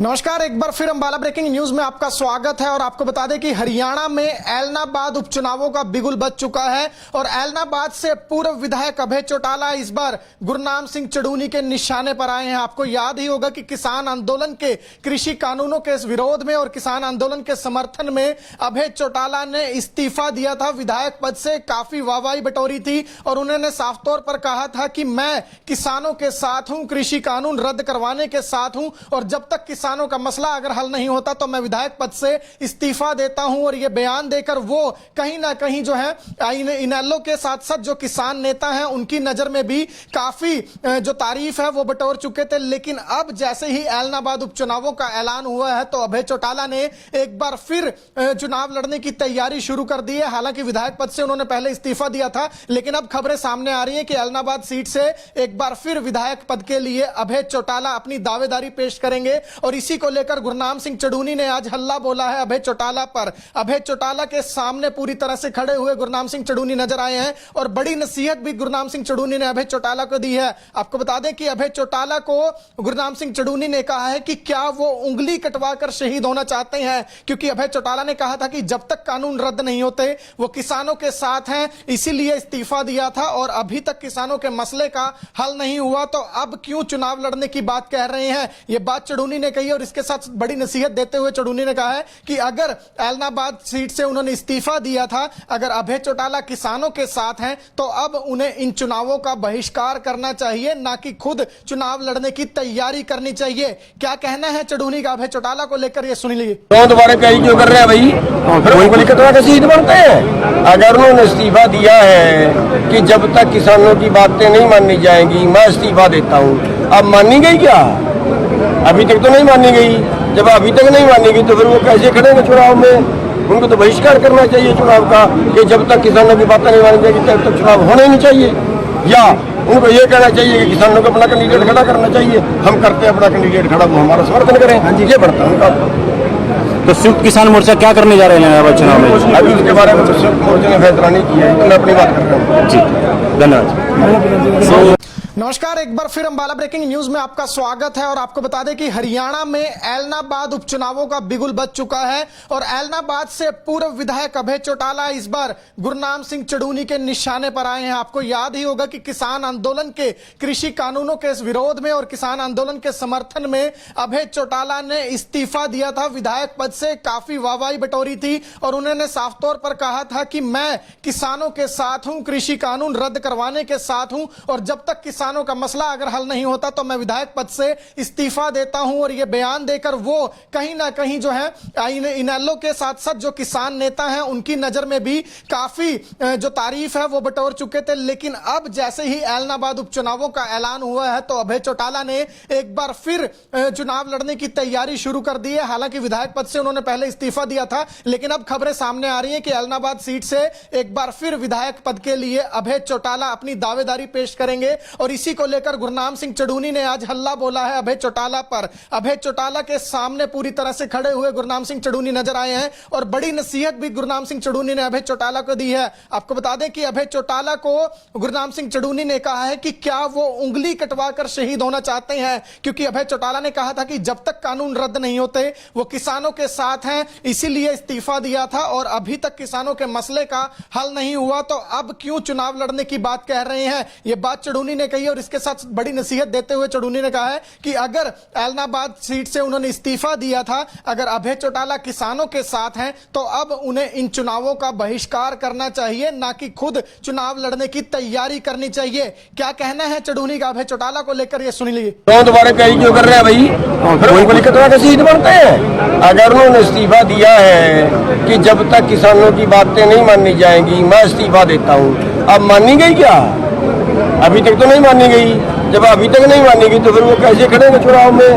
नमस्कार, एक बार फिर अंबाला ब्रेकिंग न्यूज में आपका स्वागत है। और आपको बता दें कि हरियाणा में ऐलनाबाद उपचुनावों का बिगुल बज चुका है और ऐलनाबाद से पूर्व विधायक अभय चौटाला इस बार गुरनाम सिंह चड़ूनी के निशाने पर आए हैं। आपको याद ही होगा कि किसान आंदोलन के कृषि कानूनों के विरोध में और किसान आंदोलन के समर्थन में अभय चौटाला ने इस्तीफा दिया था विधायक पद से। काफी वाहवाही बटोरी थी और उन्होंने साफ तौर पर कहा था कि मैं किसानों के साथ हूं, कृषि कानून रद्द करवाने के साथ हूं और जब तक किसानों का मसला अगर हल नहीं होता तो मैं विधायक पद से इस्तीफा देता हूं। और यह बयान देकर वो कहीं ना कहीं जो है इनेलो के साथ साथ जो किसान नेता हैं उनकी नजर में भी काफी जो तारीफ है वो बटोर चुके थे। लेकिन अब जैसे ही ऐलनाबाद उपचुनावों का ऐलान हुआ है तो अभय चौटाला ने एक बार फिर चुनाव लड़ने की तैयारी शुरू कर दी है। हालांकि विधायक पद से उन्होंने पहले इस्तीफा दिया था, लेकिन अब खबरें सामने आ रही हैं कि ऐलनाबाद सीट से एक बार फिर विधायक पद के लिए अभय चौटाला अपनी दावेदारी पेश करेंगे। और इसी को लेकर गुरनाम सिंह चड़ूनी ने आज हल्ला बोला है अभय चौटाला पर। अभय चौटाला के सामने पूरी तरह से खड़े हुए गुरनाम सिंह चड़ूनी नजर आए हैं और बड़ी नसीहत भी गुरनाम सिंह चड़ूनी ने अभय चौटाला को दी है। आपको बता दें कि अभय चौटाला को गुरनाम सिंह चड़ूनी ने कहा है कि क्या वो उंगली कटवाकर शहीद होना चाहते हैं, क्योंकि अभय चौटाला ने कहा था कि जब तक कानून रद्द नहीं होते वो किसानों के साथ हैं, इसीलिए इस्तीफा दिया था और अभी तक किसानों के मसले का हल नहीं हुआ तो अब क्यों चुनाव लड़ने की बात कह रहे हैं। यह बात चड़ूनी ने कही और इसके साथ बड़ी नसीहत देते हुए चड़ूनी ने कहा है कि अगर ऐलनाबाद सीट से उन्होंने इस्तीफा दिया था, अगर अभय चौटाला किसानों के साथ हैं तो अब उन्हें इन चुनावों का बहिष्कार करना चाहिए, ना कि खुद चुनाव लड़ने की तैयारी करनी चाहिए। क्या कहना है चड़ूनी का अभय चौटाला को लेकर, ये सुन लीजिए। तो दोबारा कहीं क्यों कर रहे हैं भाई, फिर उंगली कटवा के शहीद बनते हैं। अगर उन्होंने इस्तीफा दिया है कि जब तक किसानों की बातें नहीं मानी जाएंगी मैं इस्तीफा देता हूँ, अब मानी गई क्या? अभी तक तो नहीं मानी गई। जब अभी तक नहीं मानी गई तो फिर वो कैसे खड़ेंगे चुनाव में? उनको तो बहिष्कार करना चाहिए चुनाव का कि जब तक किसानों की बातें नहीं मानी जाएगी तब तक चुनाव होने ही नहीं चाहिए। या उनको ये कहना चाहिए कि किसानों को अपना कैंडिडेट खड़ा करना चाहिए, हम करते हैं अपना कैंडिडेट खड़ा, वो हमारा समर्थन करें। ये बढ़ता है उनका। तो संयुक्त किसान मोर्चा क्या करने जा रहे हैं चुनाव में? अभी उसके बारे में संयुक्त मोर्चा ने फैसला नहीं किया है, मैं अपनी बात कर रहा हूँ। जी धन्यवाद। नमस्कार, एक बार फिर अंबाला ब्रेकिंग न्यूज में आपका स्वागत है। और आपको बता दें कि हरियाणा में ऐलनाबाद उपचुनावों का बिगुल बज चुका है और ऐलनाबाद से पूर्व विधायक अभय चौटाला इस बार गुरनाम सिंह चड़ूनी के निशाने पर आए हैं। आपको याद ही होगा कि किसान आंदोलन के कृषि कानूनों के विरोध में और किसान आंदोलन के समर्थन में अभय चौटाला ने इस्तीफा दिया था विधायक पद से। काफी वाहवाही बटोरी थी और उन्होंने साफ तौर पर कहा था कि मैं किसानों के साथ हूं, कृषि कानून रद्द करवाने के साथ हूं और जब तक किसानों का मसला अगर हल नहीं होता तो मैं विधायक पद से इस्तीफा देता हूं। और यह बयान देकर वो कहीं ना कहीं जो है इनेलो के साथ साथ जो किसान नेता हैं उनकी नजर में भी काफी जो तारीफ है वो बटोर चुके थे। लेकिन अब जैसे ही ऐलनाबाद उपचुनावों का ऐलान हुआ है तो अभय चौटाला ने एक बार फिर चुनाव लड़ने की तैयारी शुरू कर दी है। हालांकि विधायक पद से उन्होंने पहले इस्तीफा दिया था, लेकिन अब खबरें सामने आ रही हैं कि ऐलनाबाद सीट से एक बार फिर विधायक पद के लिए अभय चौटाला अपनी दावेदारी पेश करेंगे। और इसी को लेकर गुरनाम सिंह चड़ूनी ने आज हल्ला बोला है अभय चौटाला पर। अभय चौटाला के सामने पूरी तरह से खड़े हुए गुरनाम सिंह चड़ूनी नजर आए हैं और बड़ी नसीहत भी गुरनाम सिंह चड़ूनी ने अभय चौटाला को दी है। आपको बता दें कि अभय चौटाला को गुरनाम सिंह चड़ूनी ने कहा है कि क्या वो उंगली कटवाकर शहीद होना चाहते हैं, क्योंकि अभय चौटाला ने कहा था कि जब तक कानून रद्द नहीं होते वो किसानों के साथ हैं, इसीलिए इस्तीफा दिया था और अभी तक किसानों के मसले का हल नहीं हुआ तो अब क्यों चुनाव लड़ने की बात कह रहे हैं। यह बात चड़ूनी ने कही और इसके साथ बड़ी नसीहत देते हुए चड़ूनी ने कहा है कि अगर ऐलनाबाद सीट से उन्होंने इस्तीफा दिया था, अगर अभय चौटाला किसानों के साथ हैं तो अब उन्हें इन चुनावों का बहिष्कार करना चाहिए, ना कि खुद चुनाव लड़ने की तैयारी करनी चाहिए। क्या कहना है चड़ूनी का अभय चौटाला को लेकर, ये सुन लीजिए। तो दोबारा कहीं क्यों कर रहे हैं भाई, फिर उंगली कटवा के शहीद बनते हैं। अगर उन्होंने इस्तीफा दिया है कि जब तक किसानों की बातें नहीं मानी जाएंगी मैं इस्तीफा देता हूँ, अब मानी गई क्या? अभी तक तो नहीं मानी गई। जब अभी तक नहीं मानी गई तो फिर वो कैसे खड़ेंगे चुनाव में?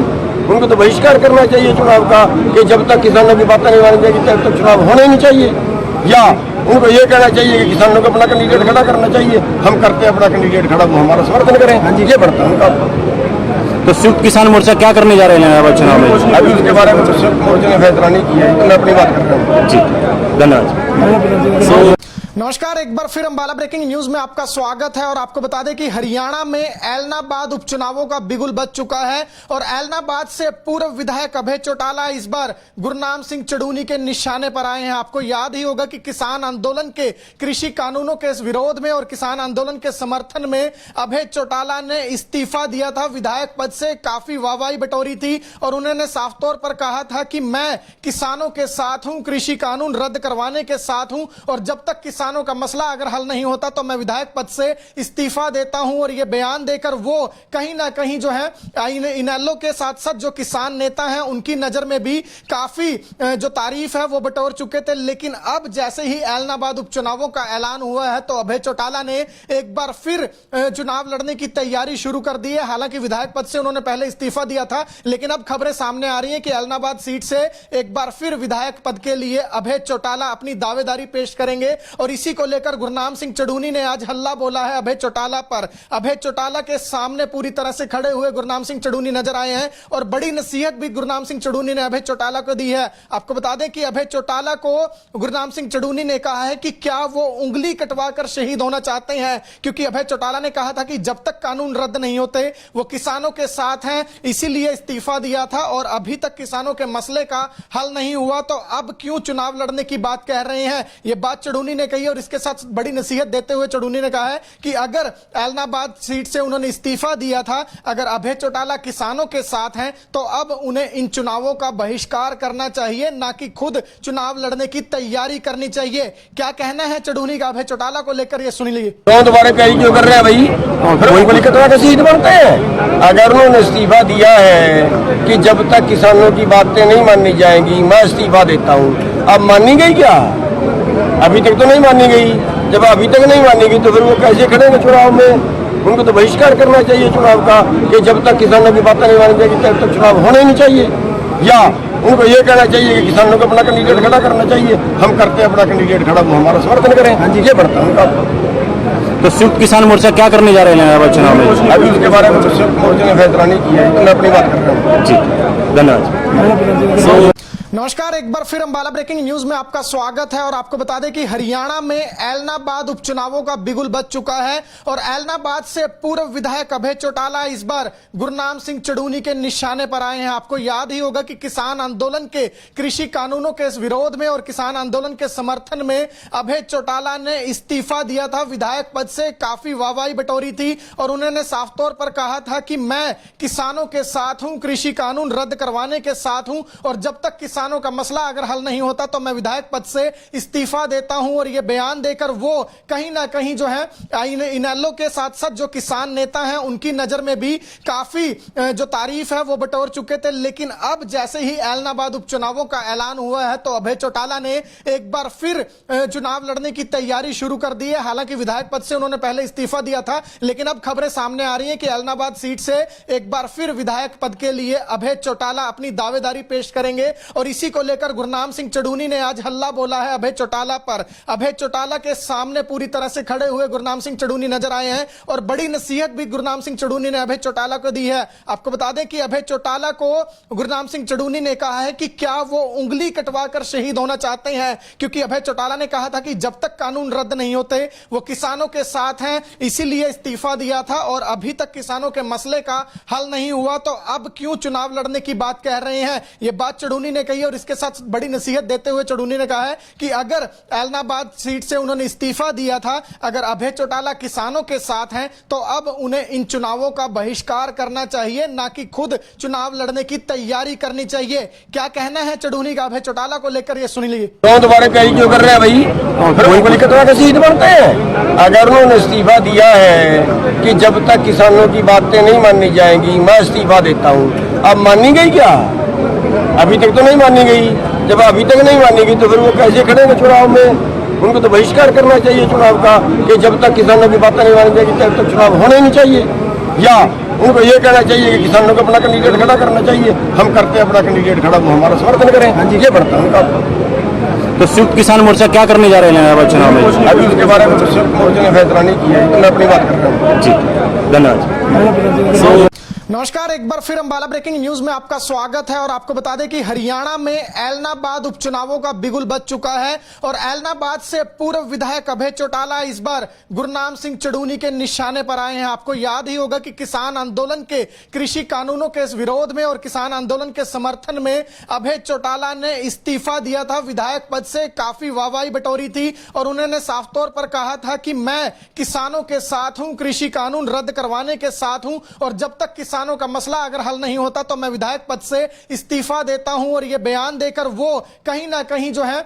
उनको तो बहिष्कार करना चाहिए चुनाव का कि जब तक किसानों की बातें नहीं मानी जाएगी तब तक चुनाव होने ही नहीं चाहिए। या उनको ये कहना चाहिए कि किसानों को अपना कैंडिडेट खड़ा करना चाहिए, हम करते हैं अपना कैंडिडेट खड़ा, वो हमारा समर्थन करें। ये बढ़ता है उनका। तो संयुक्त किसान मोर्चा क्या करने जा रहे हैं चुनाव में? अभी उसके बारे में संयुक्त मोर्चा ने फैसला नहीं किया है, मैं अपनी बात कर रहा हूँ। जी धन्यवाद। नमस्कार, एक बार फिर अम्बाला ब्रेकिंग न्यूज में आपका स्वागत है और आपको बता दें कि हरियाणा में ऐलनाबाद उपचुनावों का बिगुल बज चुका है और ऐलनाबाद से पूर्व विधायक अभय चौटाला इस बार गुरनाम सिंह चड़ूनी के निशाने पर आए हैं। आपको याद ही होगा कि किसान आंदोलन के कृषि कानूनों के विरोध में और किसान आंदोलन के समर्थन में अभय चौटाला ने इस्तीफा दिया था। विधायक पद से काफी वाहवाही बटोरी थी और उन्होंने साफ तौर पर कहा था कि मैं किसानों के साथ हूं, कृषि कानून रद्द करवाने के साथ हूं और जब तक किसानों का मसला अगर हल नहीं होता तो मैं विधायक पद से इस्तीफा देता हूं। और यह बयान देकर वो कहीं ना कहीं जो है इनेलो के साथ साथ जो किसान नेता हैं उनकी नजर में भी काफी जो तारीफ है वो बटोर चुके थे। लेकिन अब जैसे ही ऐलनाबाद उपचुनावों का ऐलान हुआ है तो अभय चौटाला ने एक बार फिर चुनाव लड़ने की तैयारी शुरू कर दी है। हालांकि विधायक पद से उन्होंने पहले इस्तीफा दिया था, लेकिन अब खबरें सामने आ रही हैं कि ऐलनाबाद सीट से एक बार फिर विधायक पद के लिए अभय चौटाला अपनी दावेदारी पेश करेंगे। और इसी को लेकर गुरनाम सिंह चड़ूनी ने आज हल्ला बोला है अभय चौटाला पर। अभय चौटाला के सामने पूरी तरह से खड़े हुए गुरनाम सिंह चड़ूनी नजर आए हैं और बड़ी नसीहत भी गुरनाम सिंह चड़ूनी ने अभय चौटाला को दी है। आपको बता दें कि अभय चौटाला को गुरनाम सिंह चड़ूनी ने कहा है कि क्या वो उंगली कटवाकर शहीद होना चाहते हैं, क्योंकि अभय चौटाला ने कहा था कि जब तक कानून रद्द नहीं होते वो किसानों के साथ हैं, इसीलिए इस्तीफा दिया था और अभी तक किसानों के मसले का हल नहीं हुआ तो अब क्यों चुनाव लड़ने की बात कह रहे हैं। यह बात चड़ूनी ने कही और इसके साथ बड़ी नसीहत देते हुए चड़ूनी ने कहा है कि अगर ऐलनाबाद सीट से उन्होंने इस्तीफा दिया था, अगर अभय चौटाला किसानों के साथ हैं तो अब उन्हें इन चुनावों का बहिष्कार करना चाहिए, ना कि खुद चुनाव लड़ने की तैयारी करनी चाहिए। क्या कहना है चड़ूनी का अभय चौटाला को लेकर, ये सुन लीजिए। तो दोबारा कहीं क्यों कर रहे हैं भाई, फिर उंगली कटवा के शहीद बनते हैं। अगर उन्होंने इस्तीफा दिया है कि जब तक किसानों की बातें नहीं मानी जाएंगी मैं इस्तीफा देता हूँ, अब मानी गई क्या? अभी तक तो नहीं मानी गई। जब अभी तक नहीं मानी गई तो फिर वो कैसे खड़ेंगे चुनाव में? उनको तो बहिष्कार करना चाहिए चुनाव का कि जब तक किसानों की बातें नहीं मानी जाएगी तब तक चुनाव होना ही नहीं चाहिए। या उनको ये कहना चाहिए कि किसानों को अपना कैंडिडेट खड़ा करना चाहिए, हम करते हैं अपना कैंडिडेट खड़ा, वो हमारा समर्थन करें। हाँ जी, ये बढ़ता है उनका। तो संयुक्त किसान मोर्चा क्या करने जा रहे हैं इलाहाबाद चुनाव में? अभी उसके बारे में संयुक्त मोर्चा ने फैसला नहीं किया है, मैं अपनी बात कर रहा हूँ। जी, धन्यवाद। नमस्कार, एक बार फिर अम्बाला ब्रेकिंग न्यूज में आपका स्वागत है और आपको बता दें कि हरियाणा में ऐलनाबाद उपचुनावों का बिगुल बज चुका है और ऐलनाबाद से पूर्व विधायक अभय चौटाला इस बार गुरनाम सिंह चड़ूनी के निशाने पर आए हैं। आपको याद ही होगा कि किसान आंदोलन के कृषि कानूनों के विरोध में और किसान आंदोलन के समर्थन में अभय चौटाला ने इस्तीफा दिया था। विधायक पद से काफी वाहवाही बटोरी थी और उन्होंने साफ तौर पर कहा था कि मैं किसानों के साथ हूं, कृषि कानून रद्द करवाने के साथ हूं और जब तक किसानों का मसला अगर हल नहीं होता तो मैं विधायक पद से इस्तीफा देता हूं। और यह बयान देकर वो कहीं ना कहीं जो है इनेलो के साथ साथ जो किसान नेता हैं उनकी नजर में भी काफी जो तारीफ है वो बटोर चुके थे। लेकिन अब जैसे ही ऐलनाबाद उपचुनावों का ऐलान हुआ है तो अभय चौटाला ने एक बार फिर चुनाव लड़ने की तैयारी शुरू कर दी है। हालांकि विधायक पद से उन्होंने पहले इस्तीफा दिया था, लेकिन अब खबरें सामने आ रही हैं कि ऐलनाबाद सीट से एक बार फिर विधायक पद के लिए अभय चौटाला अपनी दावेदारी पेश करेंगे। और इसी को लेकर गुरनाम सिंह चड़ूनी ने आज हल्ला बोला है अभय चौटाला पर। अभय चौटाला के सामने पूरी तरह से खड़े हुए गुरनाम सिंह चड़ूनी नजर आए हैं और बड़ी नसीहत भी गुरनाम सिंह चड़ूनी ने अभय चौटाला को दी है। आपको बता दें कि अभय चौटाला को गुरनाम सिंह चड़ूनी ने कहा है कि क्या वो उंगली कटवाकर शहीद होना चाहते हैं, क्योंकि अभय चौटाला ने कहा था कि जब तक कानून रद्द नहीं होते वो किसानों के साथ हैं, इसीलिए इस्तीफा दिया था और अभी तक किसानों के मसले का हल नहीं हुआ तो अब क्यों चुनाव लड़ने की बात कह रहे हैं। यह बात चड़ूनी ने कही और इसके साथ बड़ी नसीहत देते हुए चड़ूनी ने कहा है कि अगर ऐलनाबाद सीट से उन्होंने इस्तीफा दिया था, अगर अभय चौटाला किसानों के साथ हैं तो अब उन्हें इन चुनावों का बहिष्कार करना चाहिए, ना कि खुद चुनाव लड़ने की तैयारी करनी चाहिए। क्या कहना है चड़ूनी का अभय चौटाला को लेकर, ये सुन लीजिए। तो दोबारा कहीं क्यों कर रहे हैं भाई, फिर उंगली कटवा के शहीद बनते हैं। अगर उन्होंने इस्तीफा दिया है कि जब तक किसानों की बातें नहीं मानी जाएंगी मैं इस्तीफा देता हूँ, अब मानी गई क्या? अभी तक तो नहीं मानी गई। जब अभी तक नहीं मानी गई तो फिर वो कैसे खड़ेंगे चुनाव में? उनको तो बहिष्कार करना चाहिए चुनाव का कि जब तक किसानों की बातें नहीं मानी जाएगी तब तक चुनाव होना ही नहीं चाहिए। या उनको ये कहना चाहिए कि किसानों को अपना कैंडिडेट खड़ा करना चाहिए, हम करते हैं अपना कैंडिडेट खड़ा, वो हमारा समर्थन करें। हाँ जी, ये बढ़ता है उनका। तो संयुक्त किसान मोर्चा क्या करने जा रहे हैं इलाहाबाद चुनाव में? अभी उसके बारे में संयुक्त मोर्चा ने फैसला नहीं किया है, मैं अपनी बात कर रहा हूँ। जी, धन्यवाद। नमस्कार, एक बार फिर अंबाला ब्रेकिंग न्यूज में आपका स्वागत है और आपको बता दें कि हरियाणा में ऐलनाबाद उपचुनावों का बिगुल बज चुका है और ऐलनाबाद से पूर्व विधायक अभय चौटाला इस बार गुरनाम सिंह चड़ूनी के निशाने पर आए हैं। आपको याद ही होगा कि किसान आंदोलन के कृषि कानूनों के विरोध में और किसान आंदोलन के समर्थन में अभय चौटाला ने इस्तीफा दिया था। विधायक पद से काफी वाहवाही बटोरी थी और उन्होंने साफ तौर पर कहा था कि मैं किसानों के साथ हूं, कृषि कानून रद्द करवाने के साथ हूं और जब तक किसानों का मसला अगर हल नहीं होता तो मैं विधायक पद से इस्तीफा देता हूं। और यह बयान देकर वो कहीं ना कहीं जो है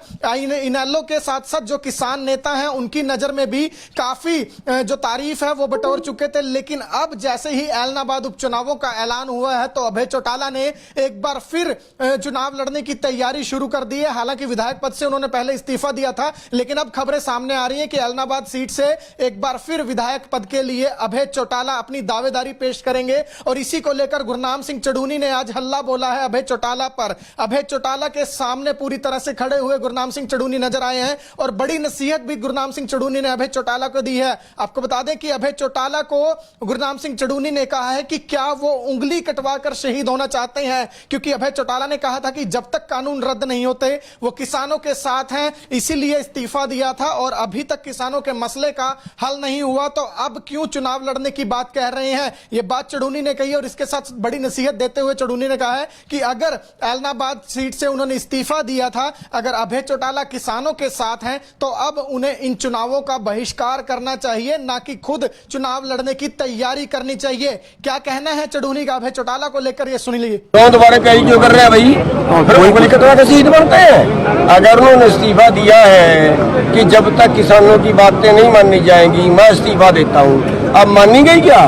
इनेलो के साथ साथ जो किसान नेता हैं उनकी नजर में भी काफी जो तारीफ है वो बटोर चुके थे। लेकिन अब जैसे ही ऐलनाबाद उपचुनावों का ऐलान हुआ है तो अभय चौटाला ने एक बार फिर चुनाव लड़ने की तैयारी शुरू कर दी है। हालांकि विधायक पद से उन्होंने पहले इस्तीफा दिया था, लेकिन अब खबरें सामने आ रही हैं कि ऐलनाबाद सीट से एक बार फिर विधायक पद के लिए अभय चौटाला अपनी दावेदारी पेश करेंगे। और इसी को लेकर गुरनाम सिंह चड़ूनी ने आज हल्ला बोला है अभय चौटाला पर। अभय चौटाला के सामने पूरी तरह से खड़े हुए गुरनाम सिंह चड़ूनी नजर आए हैं और बड़ी नसीहत भी गुरनाम सिंह चड़ूनी ने अभय चौटाला को दी है। आपको बता दें कि अभय चौटाला को गुरनाम सिंह चड़ूनी ने कहा है कि क्या वो उंगली कटवाकर शहीद होना चाहते हैं, क्योंकि अभय चौटाला ने कहा था कि जब तक कानून रद्द नहीं होते वो किसानों के साथ हैं, इसीलिए इस्तीफा दिया था और अभी तक किसानों के मसले का हल नहीं हुआ तो अब क्यों चुनाव लड़ने की बात कह रहे हैं। यह बात चड़ूनी ने कही और इसके साथ बड़ी नसीहत देते हुए चड़ूनी ने कहा है कि अगर ऐलनाबाद सीट से उन्होंने इस्तीफा दिया था, अगर अभय चौटाला किसानों के साथ हैं तो अब उन्हें इन चुनावों का बहिष्कार करना चाहिए, ना कि खुद चुनाव लड़ने की तैयारी करनी चाहिए। क्या कहना है चड़ूनी का अभय चौटाला को लेकर, ये सुन लीजिए। तो दोबारा कहीं क्यों कर रहे हैं भाई, फिर उनको लिखा तो शहीद बनते हैं। अगर उन्होंने इस्तीफा दिया है कि जब तक किसानों की बातें नहीं मानी जाएंगी मैं इस्तीफा देता हूँ, अब मानी गई क्या?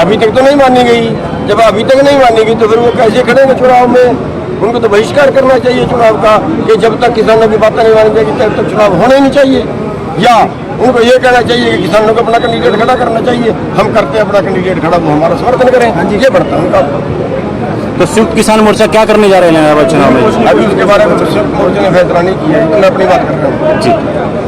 अभी तक तो नहीं मानी गई। जब अभी तक नहीं मानी गई तो फिर वो कैसे खड़ेंगे चुनाव में? उनको तो बहिष्कार करना चाहिए चुनाव का कि जब तक किसानों की बातें नहीं मानी जाएगी तब तक चुनाव होने ही नहीं चाहिए। या उनको ये कहना चाहिए कि किसानों को अपना कैंडिडेट खड़ा करना चाहिए, हम करते हैं अपना कैंडिडेट खड़ा, वो हमारा समर्थन करें। हाँ जी, ये बढ़ता है उनका। तो संयुक्त किसान मोर्चा क्या करने जा रहे हैं इलाहाबाद चुनाव में? अभी उसके बारे में संयुक्त मोर्चा ने फैसला नहीं किया है, मैं अपनी बात कर रहा हूँ। जी,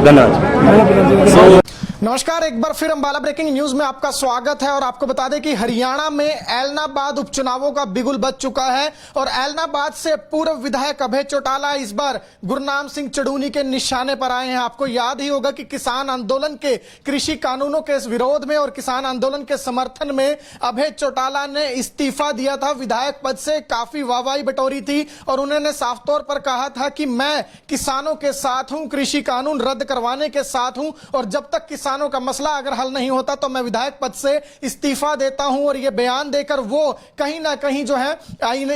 धन्यवाद। नमस्कार, एक बार फिर अंबाला ब्रेकिंग न्यूज में आपका स्वागत है और आपको बता दें कि हरियाणा में ऐलनाबाद उपचुनावों का बिगुल बज चुका है और ऐलनाबाद से पूर्व विधायक अभय चौटाला इस बार गुरनाम सिंह चड़ूनी के निशाने पर आए हैं। आपको याद ही होगा कि किसान आंदोलन के कृषि कानूनों के विरोध में और किसान आंदोलन के समर्थन में अभय चौटाला ने इस्तीफा दिया था। विधायक पद से काफी वाहवाही बटोरी थी और उन्होंने साफ तौर पर कहा था कि मैं किसानों के साथ हूं, कृषि कानून रद्द करवाने के साथ हूं और जब तक किसानों का मसला अगर हल नहीं होता तो मैं विधायक पद से इस्तीफा देता हूं। और यह बयान देकर वो कहीं ना कहीं जो है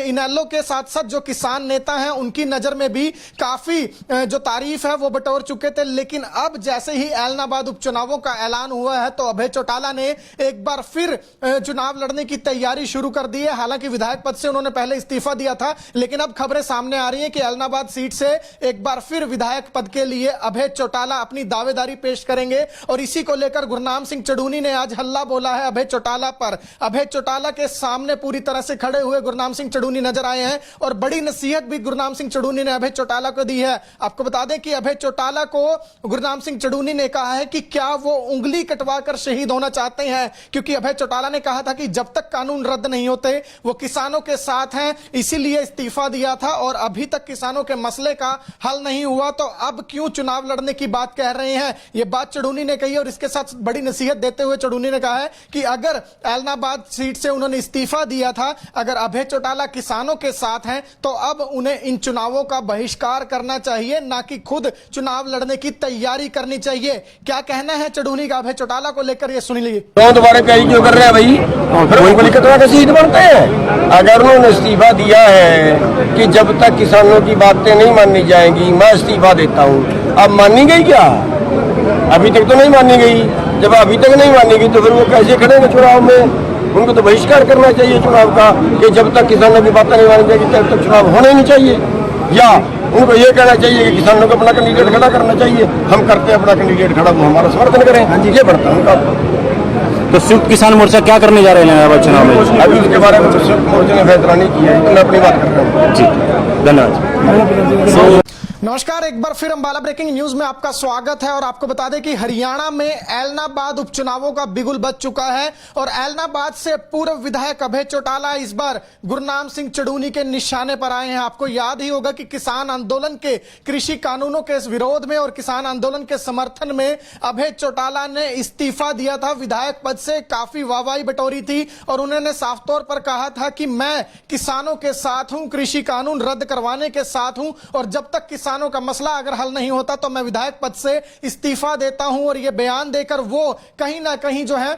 इनेलो के साथ साथ जो किसान नेता हैं उनकी नजर में भी काफी जो तारीफ है वो बटोर चुके थे। लेकिन अब जैसे ही ऐलनाबाद उपचुनावों का ऐलान हुआ है तो अभय चौटाला ने एक बार फिर चुनाव लड़ने की तैयारी शुरू कर दी है। हालांकि विधायक पद से उन्होंने पहले इस्तीफा दिया था, लेकिन अब खबरें सामने आ रही हैं कि ऐलनाबाद सीट से एक बार फिर विधायक पद के लिए अभय चौटाला अपनी दावेदारी पेश करेंगे। और इसी को लेकर गुरनाम सिंह चड़ूनी ने आज हल्ला बोला है अभय चौटाला पर। अभय चौटाला के सामने पूरी तरह से खड़े हुए गुरनाम सिंह चड़ूनी नजर आए हैं और बड़ी नसीहत भी गुरनाम सिंह चड़ूनी ने अभय चौटाला को दी है। आपको बता दें कि अभय चौटाला को गुरनाम सिंह चड़ूनी ने कहा है कि क्या वो उंगली कटवाकर शहीद होना चाहते हैं, क्योंकि अभय चौटाला ने कहा था कि जब तक कानून रद्द नहीं होते वो किसानों के साथ हैं, इसीलिए इस्तीफा दिया था और अभी तक किसानों के मसले का हल नहीं हुआ तो अब क्यों चुनाव लड़ने की बात कह रहे हैं। यह बात चड़ूनी ने कही और इसके साथ बड़ी नसीहत देते हुए चड़ूनी ने कहा है कि अगर ऐलनाबाद सीट से उन्होंने इस्तीफा दिया था, अगर अभय चौटाला किसानों के साथ हैं तो अब उन्हें इन चुनावों का बहिष्कार करना चाहिए, ना कि खुद चुनाव लड़ने की तैयारी करनी चाहिए। क्या कहना है चड़ूनी का अभय चौटाला को लेकर, ये सुन लीजिए। तो दोबारा कहीं क्यों कर रहे हैं भाई, फिर उनको लिखा तो शहीद बनते हैं। अगर उन्होंने इस्तीफा दिया है कि जब तक किसानों की बातें नहीं मानी जाएंगी मैं इस्तीफा देता हूँ, अब मानी गई क्या? अभी तक तो नहीं मानी गई। जब अभी तक नहीं मानी गई तो फिर वो कैसे खड़ेंगे चुनाव में? उनको तो बहिष्कार करना चाहिए चुनाव का कि जब तक किसानों की बातें नहीं मानी जाएगी तब तक चुनाव होने ही नहीं चाहिए। या उनको ये कहना चाहिए कि किसानों को अपना कैंडिडेट खड़ा करना चाहिए, हम करते हैं अपना कैंडिडेट खड़ा, वो हमारा समर्थन करें। हाँ जी, ये बढ़ता है उनका। तो संयुक्त किसान मोर्चा क्या करने जा रहे हैं इलाहाबाद चुनाव में? अभी उसके बारे में संयुक्त मोर्चा ने फैसला नहीं किया है, मैं अपनी बात कर रहा हूँ। जी, धन्यवाद। नमस्कार, एक बार फिर अंबाला ब्रेकिंग न्यूज में आपका स्वागत है और आपको बता दें कि हरियाणा में ऐलनाबाद उपचुनावों का बिगुल बज चुका है और ऐलनाबाद से पूर्व विधायक अभय चौटाला इस बार गुरनाम सिंह चड़ूनी के निशाने पर आए हैं। आपको याद ही होगा कि किसान आंदोलन के कृषि कानूनों के विरोध में और किसान आंदोलन के समर्थन में अभय चौटाला ने इस्तीफा दिया था। विधायक पद से काफी वाहवाही बटोरी थी और उन्होंने साफ तौर पर कहा था कि मैं किसानों के साथ हूं, कृषि कानून रद्द करवाने के साथ हूं और जब तक किसानों का मसला अगर हल नहीं होता तो मैं विधायक पद से इस्तीफा देता हूं। और यह बयान देकर वो कहीं ना कहीं जो है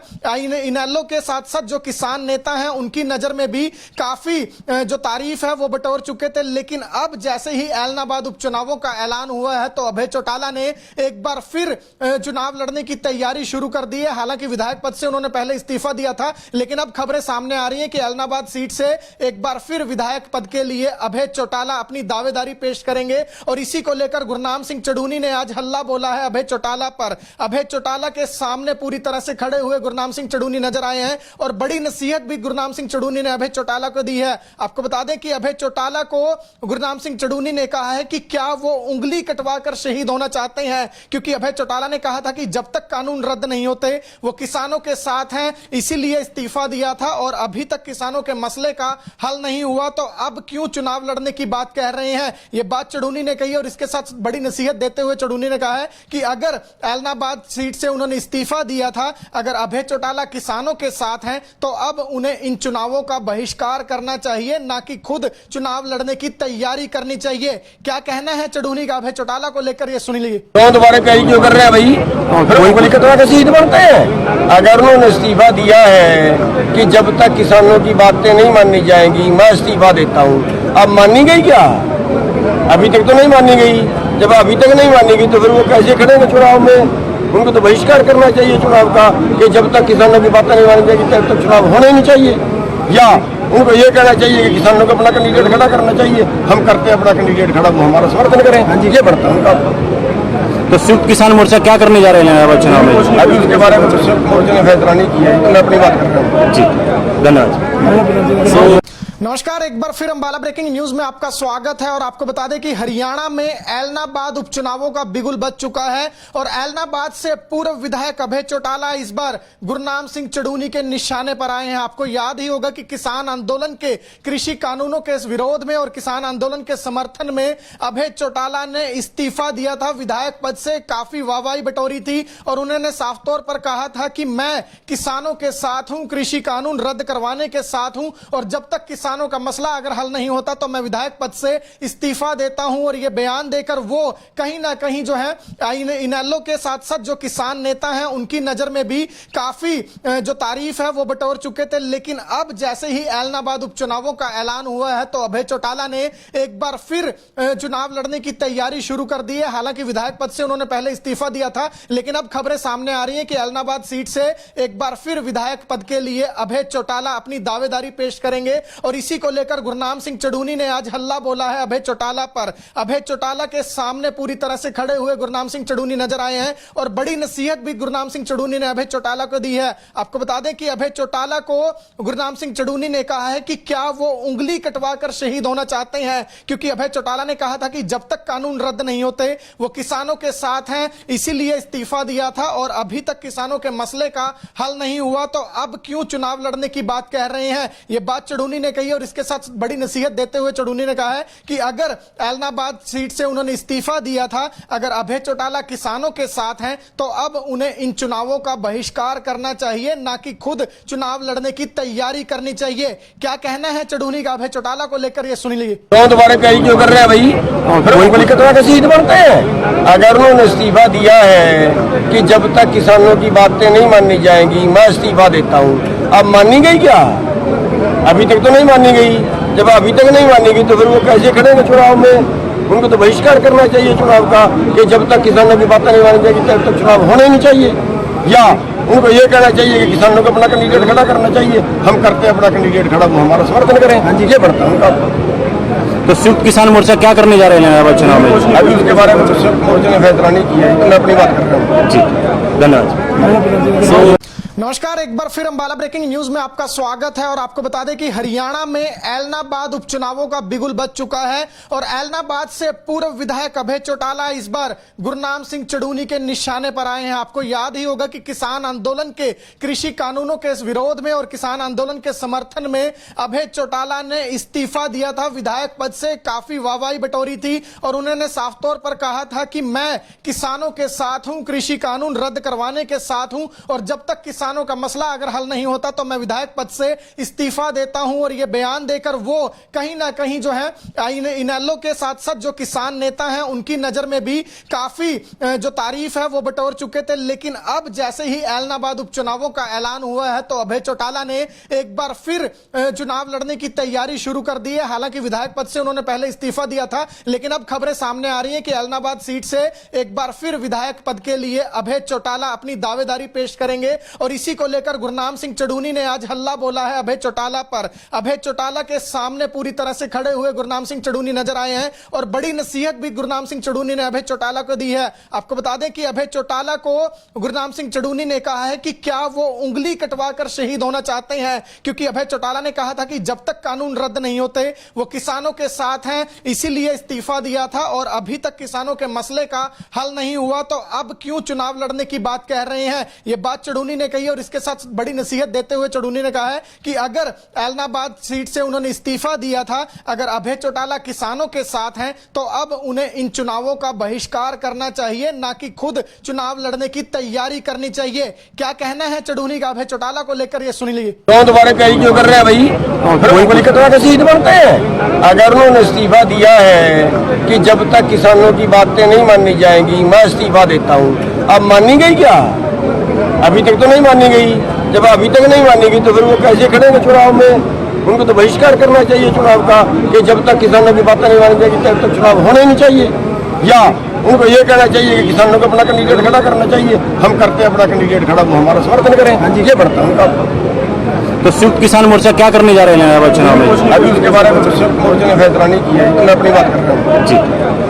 इनेलो के साथ साथ जो किसान नेता हैं उनकी नजर में भी काफी जो तारीफ है वो बटोर चुके थे। लेकिन अब जैसे ही ऐलनाबाद उपचुनावों का ऐलान हुआ है तो अभय चौटाला ने एक बार फिर चुनाव लड़ने की तैयारी शुरू कर दी है। हालांकि विधायक पद से उन्होंने पहले इस्तीफा दिया था, लेकिन अब खबरें सामने आ रही हैं कि ऐलनाबाद सीट से एक बार फिर विधायक पद के लिए अभय चौटाला अपनी दावेदारी पेश करेंगे। और इसी को लेकर गुरनाम सिंह चड़ूनी ने आज हल्ला बोला है अभय चौटाला पर। अभय चौटाला के सामने पूरी तरह से खड़े हुए गुरनाम सिंह चड़ूनी नजर आए हैं और बड़ी नसीहत भी गुरनाम सिंह चड़ूनी ने अभय चौटाला को दी है। आपको बता दें कि अभय चौटाला को गुरनाम सिंह चड़ूनी ने कहा है कि क्या वो उंगली कटवाकर शहीद होना चाहते हैं, क्योंकि अभय चौटाला ने कहा था कि जब तक कानून रद्द नहीं होते वो किसानों के साथ हैं, इसीलिए इस्तीफा दिया था और अभी तक किसानों के मसले का हल नहीं हुआ तो अब क्यों चुनाव लड़ने की बात कह रहे हैं। यह बात चड़ूनी ने कही और इसके साथ बड़ी नसीहत देते हुए चड़ूनी ने कहा है कि अगर ऐलनाबाद सीट से उन्होंने इस्तीफा दिया था, अगर अभय चौटाला किसानों के साथ हैं तो अब उन्हें इन चुनावों का बहिष्कार करना चाहिए, ना कि खुद चुनाव लड़ने की तैयारी करनी चाहिए। क्या कहना है चड़ूनी का अभय चौटाला को लेकर, ये सुन लीजिए। क्यों दोबारा कहीं क्यों कर रहे हैं भाई? फिर उंगली कटवा के शहीद बनते हैं। अगर उन्होंने इस्तीफा दिया है कि जब तक किसानों की बातें नहीं मानी जाएंगी मैं इस्तीफा देता हूँ, अब मानी गई क्या? अभी तक तो नहीं मानी गई। जब अभी तक नहीं मानी गई तो फिर वो कैसे खड़ेंगे चुनाव में? उनको तो बहिष्कार करना चाहिए चुनाव का कि जब तक किसानों की बातें नहीं मानी जाएगी तब तक चुनाव होने ही नहीं चाहिए। या उनको ये कहना चाहिए कि किसानों को अपना कैंडिडेट खड़ा करना चाहिए, हम करते हैं अपना कैंडिडेट खड़ा, वो हमारा समर्थन करें। ये बढ़ता है उनका। तो संयुक्त किसान मोर्चा क्या करने जा रहे हैं चुनाव में? अभी उसके बारे में संयुक्त मोर्चा ने फैसला नहीं किया है, तो मैं अपनी बात कर रहा हूँ। जी, धन्यवाद। नमस्कार, एक बार फिर अंबाला ब्रेकिंग न्यूज में आपका स्वागत है और आपको बता दें कि हरियाणा में ऐलनाबाद उपचुनावों का बिगुल बज चुका है और ऐलनाबाद से पूर्व विधायक अभय चौटाला इस बार गुरनाम सिंह चड़ूनी के निशाने पर आए हैं। आपको याद ही होगा कि किसान आंदोलन के कृषि कानूनों के विरोध में और किसान आंदोलन के समर्थन में अभय चौटाला ने इस्तीफा दिया था। विधायक पद से काफी वाहवाही बटोरी थी और उन्होंने साफ तौर पर कहा था कि मैं किसानों के साथ हूं, कृषि कानून रद्द करवाने के साथ हूं और जब तक किसानों का मसला अगर हल नहीं होता तो मैं विधायक पद से इस्तीफा देता हूं। और यह बयान देकर वो कहीं ना कहीं जो है इनेलो के साथ साथ जो किसान नेता हैं उनकी नजर में भी काफी जो तारीफ है वो बटोर चुके थे। लेकिन अब जैसे ही ऐलनाबाद उपचुनावों का ऐलान हुआ है तो अभय चौटाला ने एक बार फिर चुनाव लड़ने की तैयारी शुरू कर दी है। हालांकि विधायक पद से उन्होंने पहले इस्तीफा दिया था, लेकिन अब खबरें सामने आ रही हैं कि ऐलनाबाद सीट से एक बार फिर विधायक पद के लिए अभय चौटाला अपनी दावेदारी पेश करेंगे। और इसी को लेकर गुरनाम सिंह चड़ूनी ने आज हल्ला बोला है अभय चौटाला पर। अभय चौटाला के सामने पूरी तरह से खड़े हुए गुरनाम सिंह चड़ूनी नजर आए हैं और बड़ी नसीहत भी गुरनाम सिंह चड़ूनी ने अभय चौटाला को दी है। आपको बता दें कि अभय चौटाला को गुरनाम सिंह चड़ूनी ने कहा है कि क्या वो उंगली कटवाकर शहीद होना चाहते हैं, क्योंकि अभय चौटाला ने कहा था कि जब तक कानून रद्द नहीं होते वो किसानों के साथ हैं, इसीलिए इस्तीफा दिया था और अभी तक किसानों के मसले का हल नहीं हुआ तो अब क्यों चुनाव लड़ने की बात कह रहे हैं। यह बात चड़ूनी ने कही और इसके साथ बड़ी नसीहत देते हुए चड़ूनी ने कहा है कि अगर ऐलनाबाद सीट से उन्होंने इस्तीफा दिया था, अगर अभय चौटाला किसानों के साथ हैं तो अब उन्हें इन चुनावों का बहिष्कार करना चाहिए, ना कि खुद चुनाव लड़ने की तैयारी करनी चाहिए। क्या कहना है चड़ूनी का अभय चौटाला को लेकर, ये सुन लीजिए। क्यों दोबारा कहीं क्यों कर रहे हैं भाई? फिर उंगली कटवा के शहीद बनते हैं। अगर उन्होंने इस्तीफा दिया है कि जब तक किसानों की बातें नहीं मानी जाएंगी मैं इस्तीफा देता हूँ, अब मानी गई क्या? अभी तक तो नहीं मानी गई। जब अभी तक नहीं मानी गई तो फिर वो कैसे खड़ेंगे चुनाव में? उनको तो बहिष्कार करना चाहिए चुनाव का कि जब तक किसानों की बातें नहीं मानी जाएगी तब तक चुनाव होने ही नहीं चाहिए। या उनको ये कहना चाहिए कि किसानों को अपना कैंडिडेट खड़ा करना चाहिए, हम करते हैं अपना कैंडिडेट खड़ा, वो हमारा समर्थन करें। ये बढ़ता है उनका। तो संयुक्त किसान मोर्चा क्या करने जा रहे हैं चुनाव में? अभी उसके बारे में संयुक्त मोर्चा ने फैसला नहीं किया है, तो मैं अपनी बात कर रहा हूँ। जी, धन्यवाद। नमस्कार, एक बार फिर अम्बाला ब्रेकिंग न्यूज में आपका स्वागत है और आपको बता दें कि हरियाणा में ऐलनाबाद उपचुनावों का बिगुल बज चुका है और ऐलनाबाद से पूर्व विधायक अभय चौटाला इस बार गुरनाम सिंह चड़ूनी के निशाने पर आए हैं। आपको याद ही होगा कि किसान आंदोलन के कृषि कानूनों के विरोध में और किसान आंदोलन के समर्थन में अभय चौटाला ने इस्तीफा दिया था। विधायक पद से काफी वाहवाही बटोरी थी और उन्होंने साफ तौर पर कहा था कि मैं किसानों के साथ हूं, कृषि कानून रद्द करवाने के साथ हूं और जब तक किसानों का मसला अगर हल नहीं होता तो मैं विधायक पद से इस्तीफा देता हूं। और यह बयान देकर वो कहीं ना कहीं जो है इनेलो के साथ साथ जो किसान नेता हैं उनकी नजर में भी काफी जो तारीफ है वो बटोर चुके थे। लेकिन अब जैसे ही ऐलनाबाद उपचुनावों का ऐलान हुआ है तो अभय चौटाला ने एक बार फिर चुनाव लड़ने की तैयारी शुरू कर दी है। हालांकि विधायक पद से उन्होंने पहले इस्तीफा दिया था, लेकिन अब खबरें सामने आ रही हैं कि ऐलनाबाद सीट से एक बार फिर विधायक पद के लिए अभय चौटाला अपनी दावेदारी पेश करेंगे। और इसी को लेकर गुरनाम सिंह चड़ूनी ने आज हल्ला बोला है अभय चौटाला पर। अभय चौटाला के सामने पूरी तरह से खड़े हुए गुरनाम सिंह चड़ूनी नजर आए हैं और बड़ी नसीहत भी गुरनाम सिंह चड़ूनी ने अभय चौटाला को दी है। आपको बता दें कि अभय चौटाला को गुरनाम सिंह चड़ूनी ने कहा है कि क्या वो उंगली कटवाकर शहीद होना चाहते हैं, क्योंकि अभय चौटाला ने कहा था कि जब तक कानून रद्द नहीं होते वो किसानों के साथ हैं, इसीलिए इस्तीफा दिया था और अभी तक किसानों के मसले का हल नहीं हुआ तो अब क्यों चुनाव लड़ने की बात कह रहे हैं। यह बात चड़ूनी ने कही और इसके साथ बड़ी नसीहत देते हुए चड़ूनी ने कहा है कि अगर ऐलनाबाद सीट से उन्होंने इस्तीफा दिया था, अगर अभय चौटाला किसानों के साथ हैं तो अब उन्हें इन चुनावों का बहिष्कार करना चाहिए, ना कि खुद चुनाव लड़ने की तैयारी करनी चाहिए। क्या कहना है चड़ूनी का अभय चौटाला को लेकर, ये सुन लीजिए। तो दोबारा कहीं क्यों कर रहे हैं भाई? फिर उनको लिखा के शहीद बनते हैं। अगर उन्होंने इस्तीफा दिया है कि जब तक किसानों की बातें नहीं मानी जाएंगी मैं इस्तीफा देता हूँ, अब मानी गई क्या? अभी तक तो नहीं मानी गई। जब अभी तक नहीं मानी गई तो फिर वो कैसे खड़ेंगे चुनाव में? उनको तो बहिष्कार करना चाहिए चुनाव का कि जब तक किसानों की बातें नहीं मानी जाएगी तब तक चुनाव होना ही नहीं चाहिए। या उनको ये कहना चाहिए कि किसानों को अपना कैंडिडेट खड़ा करना चाहिए। हम करते हैं अपना कैंडिडेट खड़ा, वो हमारा समर्थन करें। ये बढ़ता है उनका। तो संयुक्त किसान मोर्चा क्या करने जा रहे हैं इलाहाबाद चुनाव में? अभी उसके बारे में संयुक्त मोर्चा ने फैसला नहीं किया है, तो मैं अपनी बात कर रहा हूँ। जी,